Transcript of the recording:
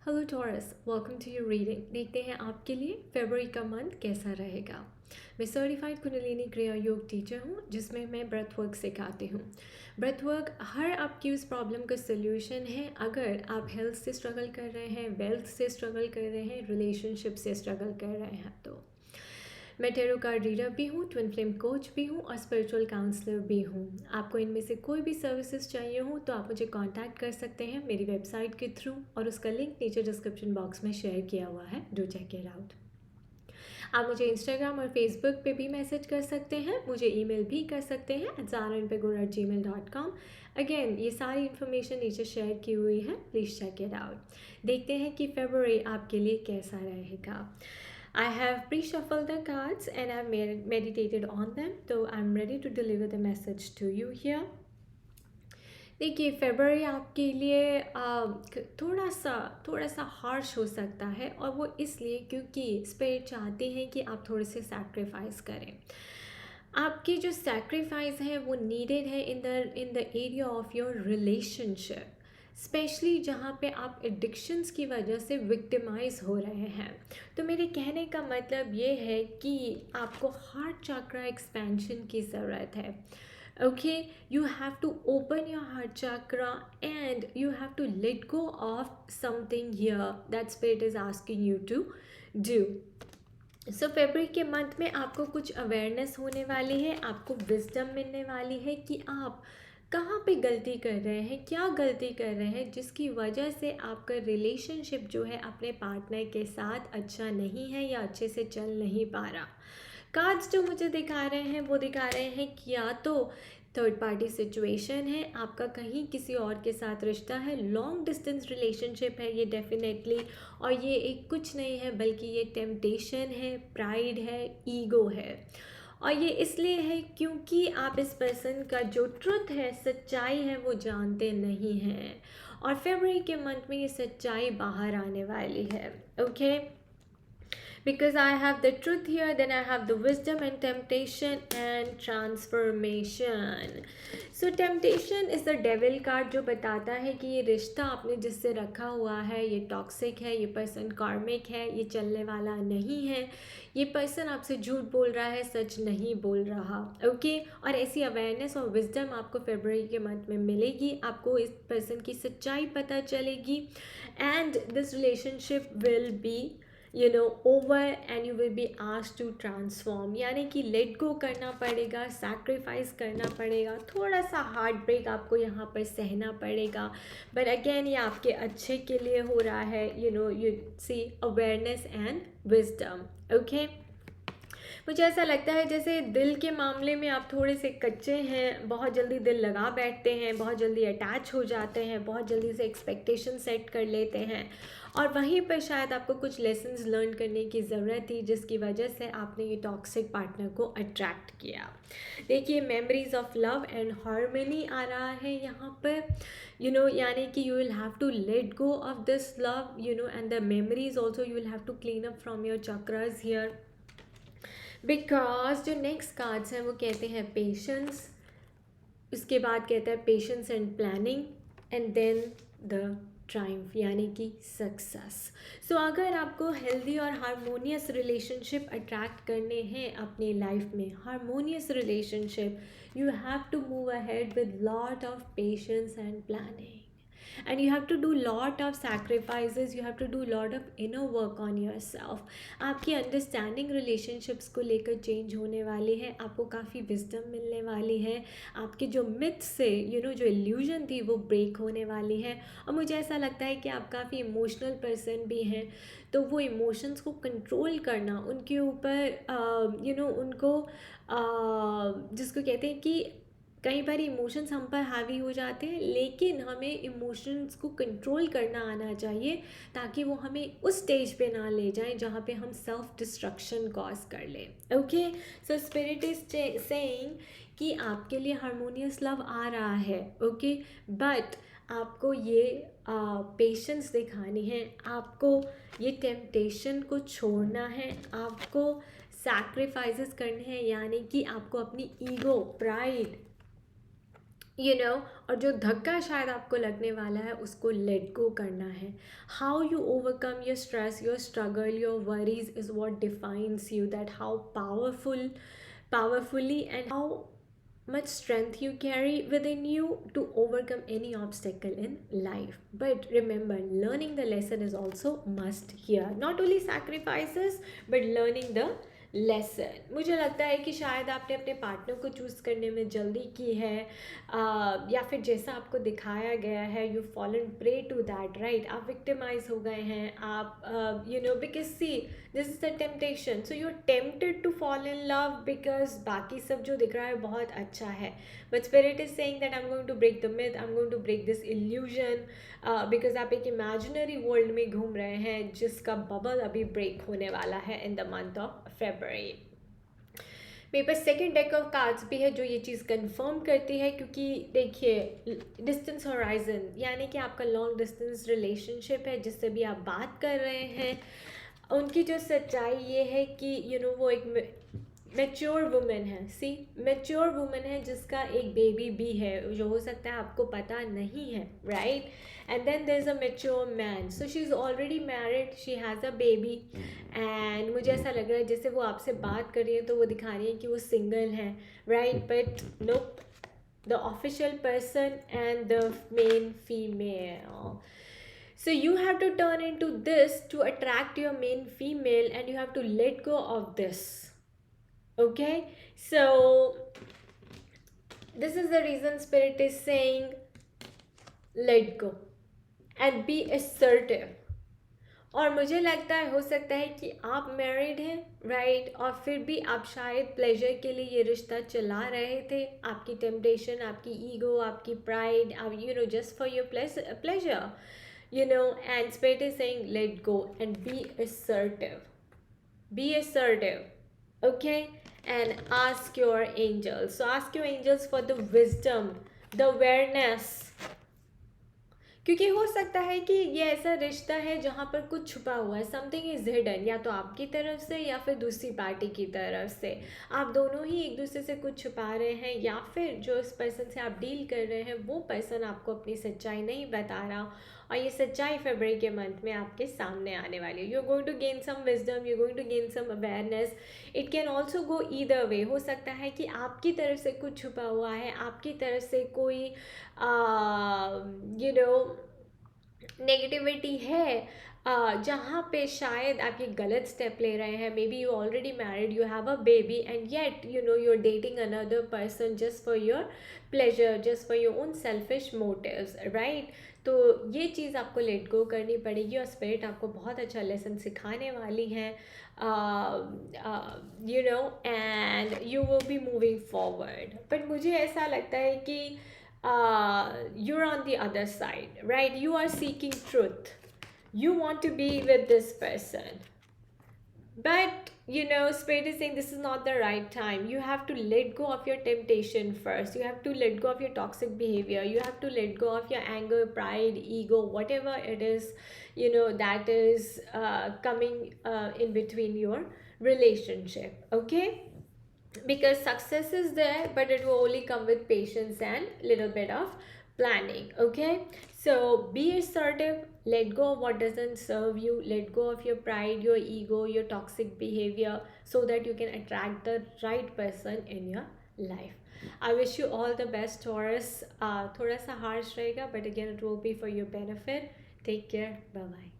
Hello Taurus, welcome to your reading. देखते हैं आपके लिए फरवरी का मंथ कैसा रहेगा। मैं सर्टिफाइड कुंडलिनी क्रिया योग टीचर हूँ, जिसमें मैं ब्रेथ वर्क सिखाती हूँ। ब्रेथ वर्क हर आपकी उस प्रॉब्लम का सोल्यूशन है। अगर आप हेल्थ से स्ट्रगल कर रहे हैं, वेल्थ से स्ट्रगल कर रहे हैं, रिलेशनशिप से स्ट्रगल कर रहे हैं, तो मैं टैरो कार्ड रीडर भी हूँ, ट्विन फ्लेम कोच भी हूँ और स्पिरिचुअल काउंसलर भी हूँ। आपको इनमें से कोई भी सर्विसेज चाहिए हो तो आप मुझे कांटेक्ट कर सकते हैं मेरी वेबसाइट के थ्रू, और उसका लिंक नीचे डिस्क्रिप्शन बॉक्स में शेयर किया हुआ है। Do check it out. आप मुझे इंस्टाग्राम और फेसबुक पे भी मैसेज कर सकते हैं, मुझे ईमेल भी कर सकते हैं zaranpegura@gmail.com। अगेन ये सारी इन्फॉर्मेशन नीचे शेयर की हुई है, प्लीज़ चेक इट आउट। देखते हैं कि फरवरी आपके लिए कैसा रहेगा। I have pre-shuffled the cards and I've meditated on them, so I'm ready to deliver the message to you here. देखिए, फरवरी आपके लिए थोड़ा सा हार्श हो सकता है, और वो इसलिए क्योंकि स्पिरिट चाहते हैं कि आप थोड़े से सैक्रिफाइस करें। आपकी जो सैक्रिफाइस है वो नीडेड है in the area of your relationship, specially जहाँ पे आप एडिक्शंस की वजह से विक्टिमाइज हो रहे हैं। तो मेरे कहने का मतलब ये है कि आपको हार्ट चक्रा एक्सपेंशन की ज़रूरत है। Okay, you have to open your heart chakra and you have to let go of something here that spirit is asking you to do. सो फरवरी के मंथ में आपको कुछ अवेयरनेस होने वाली है, आपको विजडम मिलने वाली है कि आप कहाँ पे गलती कर रहे हैं, क्या गलती कर रहे हैं, जिसकी वजह से आपका रिलेशनशिप जो है अपने पार्टनर के साथ अच्छा नहीं है या अच्छे से चल नहीं पा रहा। कार्ड्स जो मुझे दिखा रहे हैं वो दिखा रहे हैं कि या तो थर्ड पार्टी सिचुएशन है, आपका कहीं किसी और के साथ रिश्ता है, लॉन्ग डिस्टेंस रिलेशनशिप है ये डेफिनेटली, और ये एक कुछ नहीं है बल्कि ये टेम्पटेशन है, प्राइड है, ईगो है। और ये इसलिए है क्योंकि आप इस पर्सन का जो ट्रुथ है, सच्चाई है, वो जानते नहीं हैं, और फरवरी के मंथ में ये सच्चाई बाहर आने वाली है। Okay, because I have the truth here, then I have the wisdom and temptation and transformation. So temptation is the devil card, जो बताता है कि ये रिश्ता आपने जिससे रखा हुआ है ये टॉक्सिक है, ये पर्सन कार्मिक है, ये चलने वाला नहीं है, ये पर्सन आपसे झूठ बोल रहा है, सच नहीं बोल रहा। ओके, और ऐसी अवेयरनेस और विजडम आपको फरवरी के मंथ में मिलेगी, आपको इस पर्सन की सच्चाई पता चलेगी, and this relationship will be over and you will be asked to transform, यानी कि लेट गो करना पड़ेगा, सैक्रिफाइस करना पड़ेगा, थोड़ा सा हार्ट ब्रेक आपको यहाँ पर सहना पड़ेगा, बट अगेन ये आपके अच्छे के लिए हो रहा है। You see awareness and wisdom. Okay, मुझे ऐसा लगता है जैसे दिल के मामले में आप थोड़े से कच्चे हैं, बहुत जल्दी दिल लगा बैठते हैं, बहुत जल्दी अटैच हो जाते हैं, बहुत जल्दी से एक्सपेक्टेशन सेट कर लेते हैं, और वहीं पर शायद आपको कुछ लेसन्स लर्न करने की ज़रूरत थी, जिसकी वजह से आपने ये टॉक्सिक पार्टनर को अट्रैक्ट किया। देखिए, memories of love and harmony आ रहा है यहाँ पर, यानी कि you will have to let go of this love, and the memories also you will have to clean up from your chakras here, because जो नेक्स्ट कार्ड्स हैं वो कहते हैं पेशेंस, उसके बाद कहता है patience and planning, and then the triumph यानी कि सक्सेस। सो अगर आपको हेल्दी और हारमोनियस रिलेशनशिप अट्रैक्ट करने हैं अपनी लाइफ में, harmonious relationship, you have to move ahead with lot of patience and planning, and you have to do lot of sacrifices, you have to do lot of inner work on yourself। आपकी understanding relationships को लेकर change होने वाली है, आपको काफ़ी wisdom मिलने वाली है, आपके जो मिथ से जो इल्यूजन थी वो ब्रेक होने वाली है, और मुझे ऐसा लगता है कि आप काफ़ी इमोशनल पर्सन भी हैं, तो वो इमोशंस को कंट्रोल करना, उनके ऊपर उनको जिसको कहते हैं कि कई बार इमोशंस हम पर हावी हो जाते हैं, लेकिन हमें इमोशंस को कंट्रोल करना आना चाहिए, ताकि वो हमें उस स्टेज पे ना ले जाएं जहाँ पे हम सेल्फ डिस्ट्रक्शन कॉज कर लें। Okay, so spirit is saying कि आपके लिए हारमोनियस लव आ रहा है। ओके, बट आपको ये पेशेंस दिखानी है, आपको ये टेम्पटेशन को छोड़ना है, आपको सैक्रिफाइसेस करने हैं, यानी कि आपको अपनी ईगो, प्राइड, और जो धक्का शायद आपको लगने वाला है उसको लेट गो करना है. How you overcome your stress, your struggle, your worries is what defines you, that how powerfully and how much strength you carry within you to overcome any obstacle in life. But remember, learning the lesson is also must here. Not only sacrifices but learning the lesson. मुझे लगता है कि शायद आपने अपने partner को choose करने में जल्दी की है, या फिर जैसा आपको दिखाया गया है, you fallen prey to that, right. आप विक्टिमाइज हो गए हैं, आप because see this is the temptation, so you are tempted to fall in love because बाकी सब जो दिख रहा है बहुत अच्छा है, but spirit is saying that I am going to break the myth, I am going to break this illusion, because आप एक इमेजिनरी वर्ल्ड में घूम रहे हैं जिसका बबल अभी ब्रेक होने वाला है in the month of February. मेरे पास सेकेंड डेक ऑफ कार्ड्स भी है जो ये चीज़ कंफर्म करती है, क्योंकि देखिए डिस्टेंस होराइजन यानी कि आपका लॉन्ग डिस्टेंस रिलेशनशिप है जिससे भी आप बात कर रहे हैं, उनकी जो सच्चाई ये है कि वो एक मैच्योर वुमेन है. सी, मैच्योर वुमेन है जिसका एक बेबी भी है जो हो सकता है आपको पता नहीं है, right. And then there is a mature man, so she is already married, she has a baby, and मुझे ऐसा लग रहा है जैसे वो आपसे बात कर रही है तो वो दिखा रही है कि वो सिंगल है, right. But nope, the official person and the main female. So you have to turn into this to attract your main female, and you have to let go of this. Okay, so this is the reason Spirit is saying let go and be assertive. और मुझे लगता है हो सकता है कि आप married हैं, राइट, और फिर भी आप शायद प्लेजर के लिए ये रिश्ता चला रहे थे. आपकी टेम्पटेशन, आपकी ईगो, आपकी प्राइड, आप just for your pleasure, and Spirit is saying let go and be assertive. Be assertive, okay? And ask your angels. So ask your angels for the wisdom, the awareness. क्योंकि हो सकता है कि ये ऐसा रिश्ता है जहाँ पर कुछ छुपा हुआ है, समथिंग इज़ हिडन, या तो आपकी तरफ से या फिर दूसरी पार्टी की तरफ से. आप दोनों ही एक दूसरे से कुछ छुपा रहे हैं, या फिर जो इस पर्सन से आप डील कर रहे हैं वो पर्सन आपको अपनी सच्चाई नहीं बता रहा, और ये सच्चाई फरवरी के मंथ में आपके सामने आने वाली है. You are going to gain some wisdom, you are going to gain some awareness. It can also go either way. हो सकता है कि आपकी तरफ से कुछ छुपा हुआ है, आपकी तरफ से कोई नेगेटिविटी है, जहाँ पे शायद आप ये गलत स्टेप ले रहे हैं. Maybe you already married, you have a baby, and yet you are dating another person just for your pleasure, just for your own selfish motives, right. तो ये चीज़ आपको लेट गो करनी पड़ेगी, और स्पिरिट आपको बहुत अच्छा लेसन सिखाने वाली है, and you will be moving forward. But मुझे ऐसा लगता है कि you're on the other side, right? You are seeking truth, you want to be with this person, but Spirit is saying this is not the right time. You have to let go of your temptation first, you have to let go of your toxic behavior, you have to let go of your anger, pride, ego, whatever it is that is coming in between your relationship, okay? Because success is there, but it will only come with patience and little bit of planning, okay? So be assertive, let go of what doesn't serve you, let go of your pride, your ego, your toxic behavior, so that you can attract the right person in your life. I wish you all the best, Taurus. थोड़ा सा harsh रहेगा, but again it will be for your benefit. Take care, bye bye.